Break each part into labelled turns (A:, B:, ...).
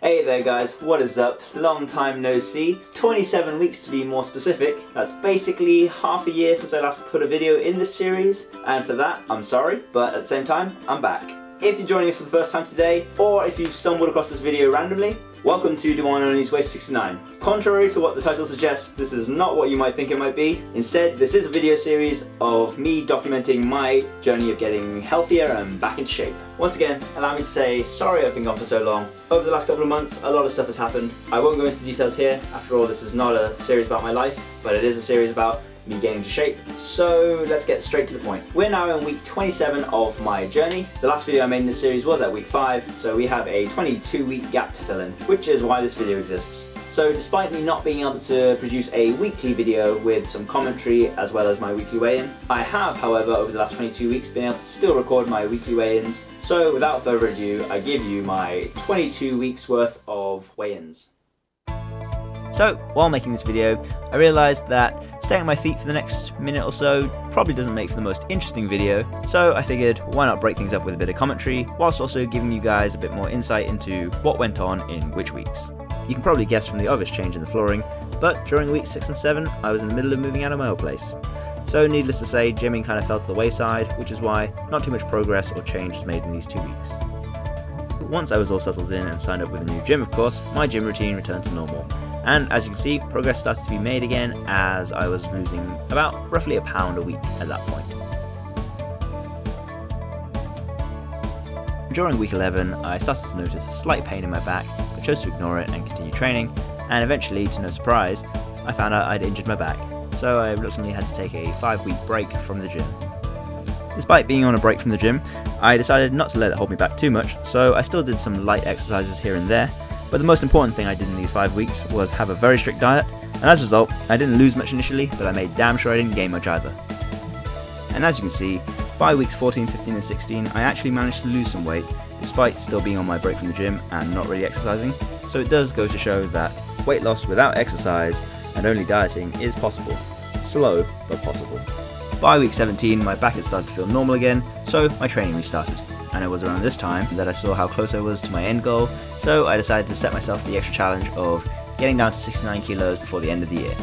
A: Hey there guys, what is up? Long time no see. 27 weeks to be more specific. That's basically half a year since I last put a video in this series, and for that, I'm sorry, but at the same time, I'm back. If you're joining us for the first time today, or if you've stumbled across this video randomly, welcome to Dwongandonly's Way 69. Contrary to what the title suggests, this is not what you might think it might be. Instead, this is a video series of me documenting my journey of getting healthier and back into shape. Once again, allow me to say sorry I've been gone for so long. Over the last couple of months, a lot of stuff has happened. I won't go into the details here. After all, this is not a series about my life, but it is a series about me getting into shape. So let's get straight to the point. We're now in week 27 of my journey. The last video I made in this series was at week 5, so we have a 22-week gap to fill in, which is why this video exists. So despite me not being able to produce a weekly video with some commentary as well as my weekly weigh-in, I have, however, over the last 22 weeks been able to still record my weekly weigh-ins. So without further ado, I give you my 22 weeks worth of weigh-ins.
B: So, while making this video, I realised that staying on my feet for the next minute or so probably doesn't make for the most interesting video, so I figured why not break things up with a bit of commentary, whilst also giving you guys a bit more insight into what went on in which weeks. You can probably guess from the obvious change in the flooring, but during weeks 6 and 7 I was in the middle of moving out of my old place. So needless to say, gymming kind of fell to the wayside, which is why not too much progress or change was made in these 2 weeks. Once I was all settled in and signed up with a new gym, of course, my gym routine returned to normal. And as you can see, progress started to be made again as I was losing about roughly a pound a week at that point. During week 11, I started to notice a slight pain in my back, but chose to ignore it and continue training, and eventually, to no surprise, I found out I'd injured my back, so I reluctantly had to take a 5-week break from the gym. Despite being on a break from the gym, I decided not to let it hold me back too much, so I still did some light exercises here and there. But the most important thing I did in these 5 weeks was have a very strict diet, and as a result, I didn't lose much initially, but I made damn sure I didn't gain much either. And as you can see, by weeks 14, 15 and 16, I actually managed to lose some weight, despite still being on my break from the gym and not really exercising, so it does go to show that weight loss without exercise and only dieting is possible. Slow, but possible. By week 17, my back had started to feel normal again, so my training restarted. And it was around this time that I saw how close I was to my end goal, so I decided to set myself the extra challenge of getting down to 69 kilos before the end of the year.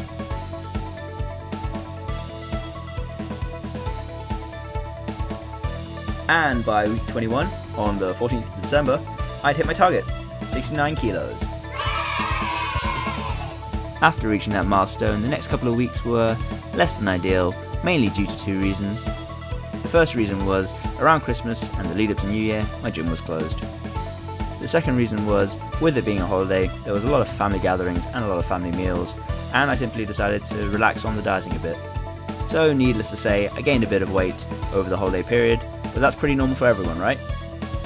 B: And by week 21, on the 14th of December, I'd hit my target, 69 kilos. After reaching that milestone, the next couple of weeks were less than ideal, mainly due to 2 reasons. The first reason was, around Christmas and the lead up to New Year, my gym was closed. The second reason was, with it being a holiday, there was a lot of family gatherings and a lot of family meals, and I simply decided to relax on the dieting a bit. So needless to say, I gained a bit of weight over the holiday period, but that's pretty normal for everyone, right?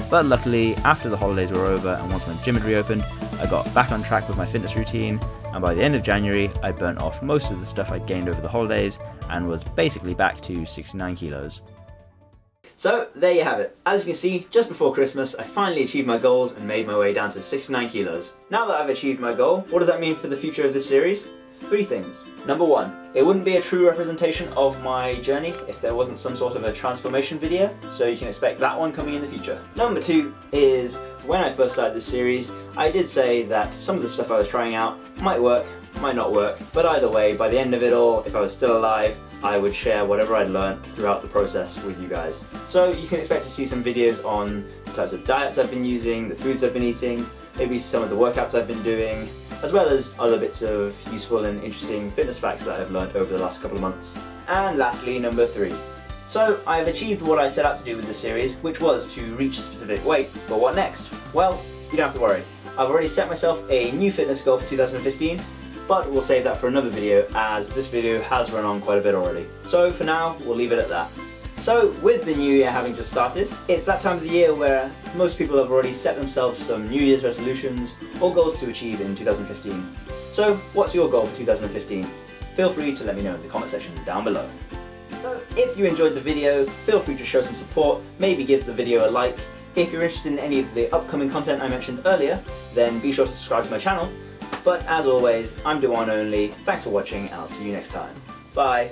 B: But luckily, after the holidays were over and once my gym had reopened, I got back on track with my fitness routine, and by the end of January, I burnt off most of the stuff I'd gained over the holidays and was basically back to 69 kilos.
A: So there you have it. As you can see, just before Christmas, I finally achieved my goals and made my way down to 69 kilos. Now that I've achieved my goal, what does that mean for the future of this series? 3 things. Number 1, it wouldn't be a true representation of my journey if there wasn't some sort of a transformation video, so you can expect that one coming in the future. Number 2 is, when I first started this series, I did say that some of the stuff I was trying out might work, might not work, but either way, by the end of it all, if I was still alive, I would share whatever I'd learned throughout the process with you guys. So you can expect to see some videos on the types of diets I've been using, the foods I've been eating, maybe some of the workouts I've been doing, as well as other bits of useful and interesting fitness facts that I've learned over the last couple of months. And lastly, number 3. So I've achieved what I set out to do with this series, which was to reach a specific weight, but what next? Well, you don't have to worry. I've already set myself a new fitness goal for 2015, but we'll save that for another video as this video has run on quite a bit already. So for now, we'll leave it at that. So with the new year having just started, it's that time of the year where most people have already set themselves some New Year's resolutions or goals to achieve in 2015. So what's your goal for 2015? Feel free to let me know in the comment section down below. So if you enjoyed the video, feel free to show some support, maybe give the video a like. If you're interested in any of the upcoming content I mentioned earlier, then be sure to subscribe to my channel. But as always, I'm Dwongandonly, thanks for watching and I'll see you next time. Bye!